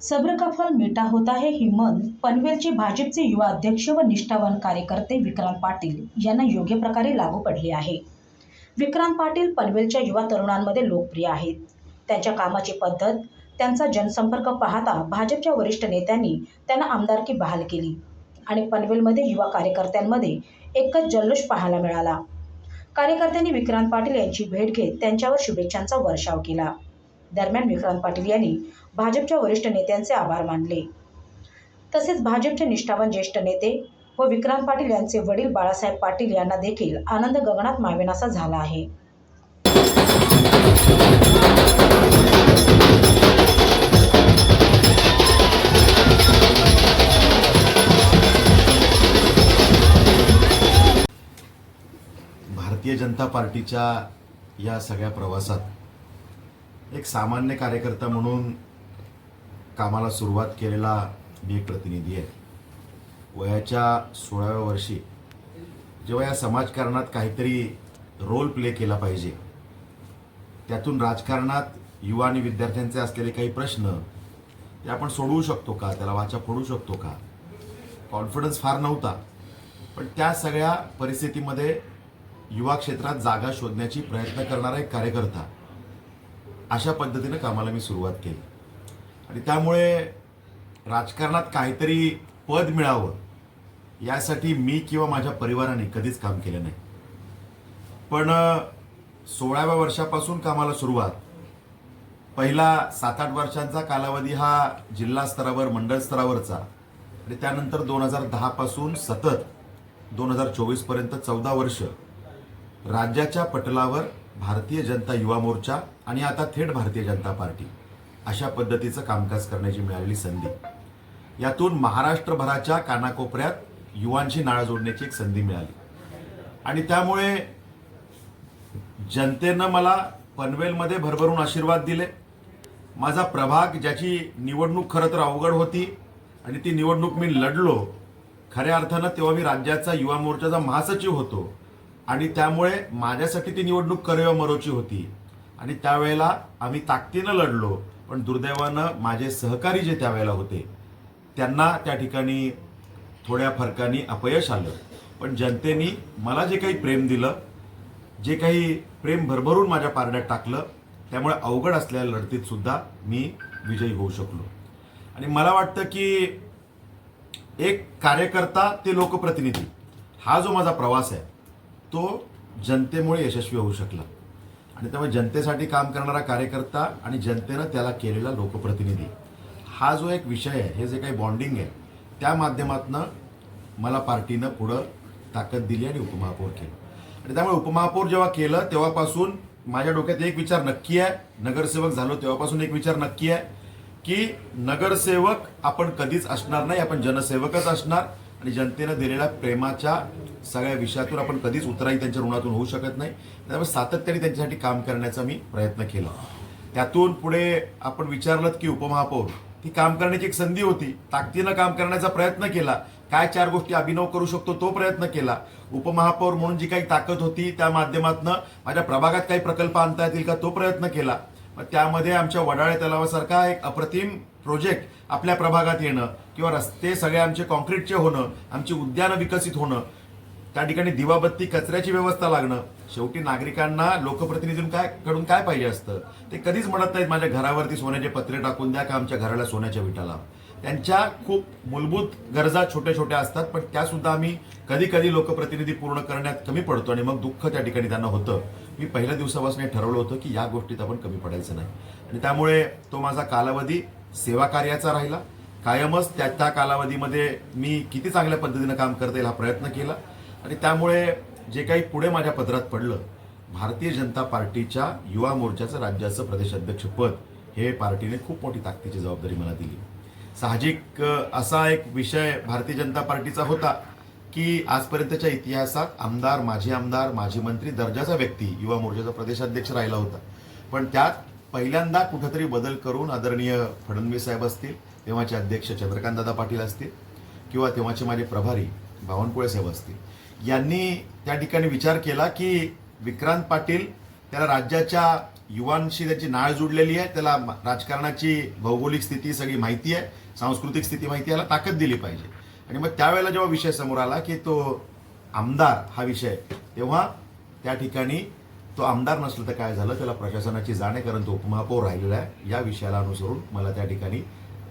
सब्र का फल मीठा होता है ही म्हण पनवेलचे भाजपचे युवा अध्यक्ष व निष्ठावान कार्यकर्ते विक्रांत पाटील यांना योग्य प्रकारे लागू पडले आहे। विक्रांत पाटील पनवेलच्या युवा तरुणांमध्ये लोकप्रिय आहेत। त्यांच्या कामाची पद्धत, त्यांचा जनसंपर्क पाहता भाजपच्या वरिष्ठ नेत्यांनी त्यांना आमदारकी बहाल केली आणि पनवेलमध्ये युवा कार्यकर्त्यांमध्ये एकच जल्लोष पाहायला मिळाला। कार्यकर्त्यांनी विक्रांत पाटील यांची भेट घेत त्यांच्यावर शुभेच्छांचा वर्षाव केला। दरम्यान विक्रांत पाटील यांनी भाजपच्या वरिष्ठ नेत्यांचे आभार मानले। तसेच भाजपचे निष्ठावान ज्येष्ठ नेते व विक्रांत पाटील यांचे वडील बाळासाहेब पाटील यांना देखील आनंद गगनात मावेनासा झाला आहे। भारतीय जनता पार्टीच्या या सगळ्या प्रवासात एक सामान्य कार्यकर्ता म्हणून कामाला सुरुवात केलेला मी एक प्रतिनिधी आहे। वयाच्या 16व्या वर्षी जेव्हा या समाजकारणात काहीतरी रोल प्ले केला पाहिजे, त्यातून राजकारणात युवा आणि विद्यार्थ्यांचे असलेले काही प्रश्न ते आपण सोडवू शकतो का, त्याला वाचा फोडू शकतो का, कॉन्फिडन्स फार नव्हता। पण त्या सगळ्या परिस्थितीमध्ये युवा क्षेत्रात जागा शोधण्याची प्रयत्न करणारा एक कार्यकर्ता, अशा पद्धतीने कामाला मी सुरुवात केली आणि त्यामुळे राजकारणात काहीतरी पद मिळावं यासाठी मी किंवा माझ्या परिवाराने कधीच काम केलं नाही। पण 16व्या वर्षापासून कामाला सुरुवात, पहिला 7-8 वर्षांचा कालावधी हा जिल्हा स्तरावर, मंडळ स्तरावरचा आणि त्यानंतर 2010 पासून सतत 2024 पर्यंत 14 वर्ष राज्याच्या पटलावर भारतीय जनता युवा मोर्चा आणि आता थेट भारतीय जनता पार्टी अशा पद्धतीचं कामकाज करण्याची मिळालेली संधी, यातून महाराष्ट्रभराच्या कानाकोपऱ्यात युवांची नाळ जोडण्याची एक संधी मिळाली आणि त्यामुळे जनतेनं मला पनवेलमध्ये भरभरून आशीर्वाद दिले। माझा प्रभाग, ज्याची निवडणूक खरं तर अवघड होती आणि ती निवडणूक मी लढलो खऱ्या अर्थानं, तेव्हा मी राज्याचा युवा मोर्चाचा महासचिव होतो आणि त्यामुळे माझ्यासाठी ती निवडणूक करो मरोची होती आणि त्यावेळेला आम्ही ताकदीनं लढलो। पण दुर्दैवानं माझे सहकारी जे त्यावेळेला होते त्यांना त्या ठिकाणी थोड्या फरकाने अपयश आलं। पण जनतेने मला जे काही प्रेम दिलं, जे काही प्रेम भरभरून माझ्या पारड्यात टाकलं, त्यामुळे अवघड असलेल्या लढतीत सुद्धा मी विजयी होऊ शकलो। आणि मला वाटतं की एक कार्यकर्ता ते लोकप्रतिनिधी हा जो माझा प्रवास आहे तो जनतेमुळे यशस्वी होऊ शकला आणि त्यामुळे जनतेसाठी काम करणारा कार्यकर्ता आणि जनतेनं त्याला केलेला लोकप्रतिनिधी, हा जो एक विषय आहे, हे जे काही बॉन्डिंग आहे, त्या माध्यमातून मला पार्टीनं पुढं ताकद दिली आणि उपमहापौर केलं। आणि त्यामुळे उपमहापौर जेव्हा केलं तेव्हापासून माझ्या डोक्यात एक विचार नक्की आहे, नगरसेवक झालो तेव्हापासून एक विचार नक्की आहे की नगरसेवक आपण कधीच असणार नाही, आपण जनसेवकच असणार आणि जनतेनं दिलेल्या प्रेमाच्या सगळ्या विषयातून आपण कधीच उतराई त्यांच्या ऋणातून होऊ शकत नाही। त्यामुळे सातत्याने त्यांच्यासाठी काम करण्याचा मी प्रयत्न केला। त्यातून पुढे आपण विचारलं की उपमहापौर ती काम करण्याची एक संधी होती, ताकदीनं काम करण्याचा प्रयत्न केला, काय 4 गोष्टी अभिनव करू शकतो तो प्रयत्न केला। उपमहापौर म्हणून जी काही ताकद होती त्या माध्यमातून माझ्या प्रभागात काही प्रकल्प आणता येतील का तो प्रयत्न केला। मग त्यामध्ये आमच्या वडाळे तलावासारखा एक अप्रतिम प्रोजेक्ट आपल्या प्रभागात येणं किंवा रस्ते सगळे आमचे कॉन्क्रीटचे होणं, आमची उद्यानं विकसित होणं, त्या ठिकाणी दिवाबत्ती, कचऱ्याची व्यवस्था लागणं। शेवटी नागरिकांना लोकप्रतिनिधींकडून काय पाहिजे असतं, ते कधीच म्हणत नाहीत माझ्या घरावरती सोन्याचे पत्रे टाकून द्या का आमच्या घराला सोन्याच्या विटा लावा। त्यांच्या खूप मूलभूत गरजा छोट्या छोट्या असतात, पण त्यासुद्धा आम्ही कधी कधी लोकप्रतिनिधी पूर्ण करण्यात कमी पडतो आणि मग दुःख त्या ठिकाणी त्यांना होतं। मी पहिल्या दिवसापासून ठरवलं होतं की या गोष्टीत आपण कमी पडायचं नाही आणि त्यामुळे तो माझा कालावधी सेवा कार्याचा राहिला कायमच। त्या कालावधीमध्ये मी किती चांगल्या पद्धतीनं काम करता येईल हा प्रयत्न केला आणि त्यामुळे जे काही पुढे माझ्या पदरात पडलं, भारतीय जनता पार्टीच्या युवा मोर्चाचं राज्याचं प्रदेशाध्यक्षपद, हे पार्टीने खूप मोठी ताकदीची जबाबदारी मला दिली। साहजिक असा एक विषय भारतीय जनता पार्टीचा होता की आजपर्यंतच्या इतिहासात आमदार, माजी मंत्री दर्जाचा व्यक्ती युवा मोर्चाचा प्रदेशाध्यक्ष राहिला होता, पण त्यात पहिल्यांदा कुठेतरी बदल करून आदरणीय फडणवीस साहेब असतील, तेव्हाचे अध्यक्ष चंद्रकांतदादा पाटील असतील किंवा तेव्हाचे माझे प्रभारी बावनकुळे साहेब असतील, यांनी त्या ठिकाणी विचार केला की विक्रांत पाटील त्याला राज्याच्या युवांशी त्याची नाळ जुडलेली आहे, त्याला राजकारणाची भौगोलिक स्थिती सगळी माहिती आहे, सांस्कृतिक स्थिती माहिती आहे, याला ताकद दिली पाहिजे. आणि मग त्यावेळेला जेव्हा विषय समोर आला की तो आमदार हा विषय, तेव्हा त्या ठिकाणी तो आमदार नसला तर काय झालं, त्याला प्रशासनाची जाण आहे, कारण तो उपमहापौर राहिलेला आहे. या विषयाला अनुसरून मला त्या ठिकाणी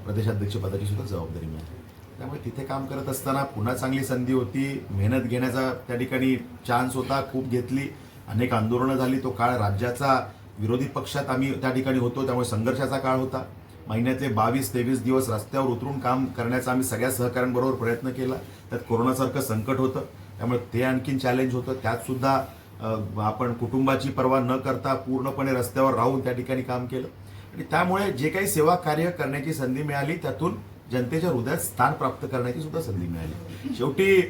प्रदेशाध्यक्षपदाची सुद्धा जबाबदारी मिळाली. त्यामुळे तिथे काम करत असताना पुन्हा चांगली संधी होती, मेहनत घेण्याचा त्या ठिकाणी चान्स होता, खूप घेतली, अनेक आंदोलनं झाली. तो काळ राज्याचा विरोधी पक्षात आम्ही त्या ठिकाणी होतो, त्यामुळे संघर्षाचा काळ होता. महिन्यातले 22-23 दिवस रस्त्यावर उतरून काम करण्याचा आम्ही सगळ्या सहकाऱ्यांबरोबर प्रयत्न केला. त्यात कोरोनासारखं संकट होतं, त्यामुळे ते आणखीन चॅलेंज होतं. त्यात सुद्धा आपण कुटुंबाची पर्वा न करता पूर्णपणे रस्त्यावर राहून त्या ठिकाणी काम केलं. आणि त्यामुळे जे काही सेवा कार्य करण्याची संधी मिळाली, त्यातून जनतेच्या हृदयात स्थान प्राप्त करण्याची सुद्धा संधी मिळाली. शेवटी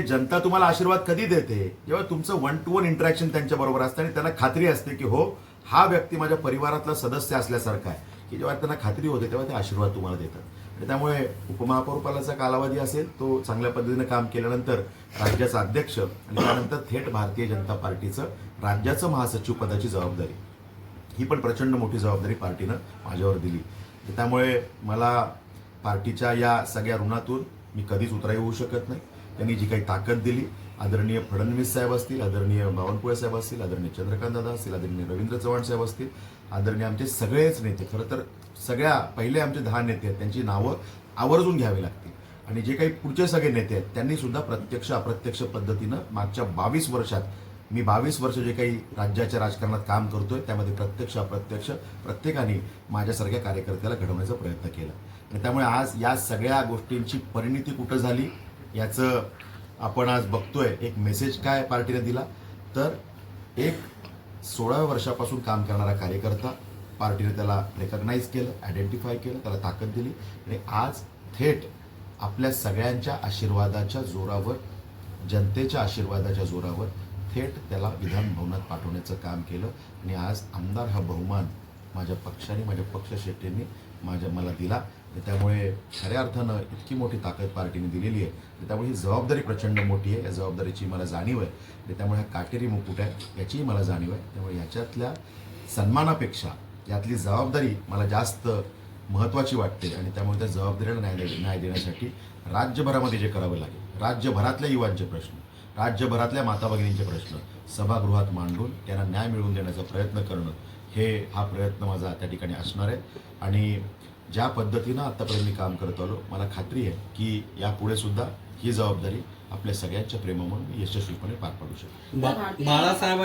जनता तुम्हाला आशीर्वाद कधी देते, जेव्हा तुमचं 1-to-1 इंटरॅक्शन त्यांच्याबरोबर असतं आणि त्यांना खात्री असते की हो, हा व्यक्ती माझ्या परिवारातला सदस्य असल्यासारखा आहे, की जेव्हा त्यांना खात्री होते तेव्हा ते आशीर्वाद तुम्हाला देतात. आणि त्यामुळे उपमहापौरपदाचा कालावधी असेल, तो चांगल्या पद्धतीने काम केल्यानंतर राज्याचा अध्यक्ष आणि त्यानंतर थेट भारतीय जनता पार्टीचं राज्याचं महासचिव पदाची जबाबदारी, ही पण प्रचंड मोठी जबाबदारी पार्टीनं माझ्यावर दिली. त्यामुळे मला पार्टीच्या या सगळ्या ऋणातून मी कधीच उतराई होऊ शकत नाही. त्यांनी जी काही ताकद दिली, आदरणीय फडणवीस साहेब असतील, आदरणीय बावनकुळे साहेब असतील, आदरणीय चंद्रकांत दादा असतील, आदरणीय रवींद्र चव्हाण साहेब असतील, आदरणीय आमचे सगळेच नेते, खरं तर सगळ्या पहिले आमचे 10 नेते आहेत, त्यांची नावं आवर्जून घ्यावी लागतील. आणि जे काही पुढचे सगळे नेते आहेत, त्यांनी सुद्धा प्रत्यक्ष अप्रत्यक्ष पद्धतीनं मागच्या 22 वर्षात, मी 22 वर्ष जे काही राज्याच्या राजकारणात काम करतोय, त्यामध्ये प्रत्यक्ष अप्रत्यक्ष प्रत्येकाने माझ्यासारख्या कार्यकर्त्याला घडवण्याचा प्रयत्न केला. आणि त्यामुळे आज या सगळ्या गोष्टींची परिणिती कुठं झाली याचं आपण आज बघतोय. एक मेसेज काय पार्टीने दिला, तर एक 16व्या वर्षापासून काम करणारा कार्यकर्ता, पार्टीने त्याला रेकग्नाइज केलं, आयडेंटिफाय केलं, त्याला ताकद दिली. आणि आज थेट आपल्या सगळ्यांच्या आशीर्वादाच्या जोरावर, जनतेच्या आशीर्वादाच्या जोरावर थेट त्याला विधान भवनात पाठवण्याचं काम केलं. आणि आज आमदार हा बहुमान माझ्या पक्षाने, माझ्या पक्षश्रेष्ठींनी मला दिला. आणि त्यामुळे खऱ्या अर्थानं इतकी मोठी ताकद पार्टीने दिलेली आहे. त्यामुळे ही जबाबदारी प्रचंड मोठी आहे, या जबाबदारीची मला जाणीव आहे. आणि त्यामुळे हा काटेरी मुकुट आहे याचीही मला जाणीव आहे. त्यामुळे याच्यातल्या सन्मानापेक्षा यातली जबाबदारी मला जास्त महत्त्वाची वाटते. आणि त्यामुळे त्या जबाबदारीला न्याय देण्यासाठी राज्यभरामध्ये जे करावं लागेल, राज्यभरातल्या युवांचे प्रश्न, राज्यभरातल्या माता भगिनींचे प्रश्न सभागृहात मांडून त्यांना न्याय मिळवून देण्याचा प्रयत्न करणं, हा प्रयत्न माझा त्या ठिकाणी असणार आहे. आणि ज्या पद्धतीनं आत्तापर्यंत मी काम करत आलो, मला खात्री आहे की यापुढे सुद्धा ही जबाबदारी आपल्या सगळ्यांच्या प्रेमामुळे मी यशस्वीपणे पार पाडू शकतो. बाळासाहेब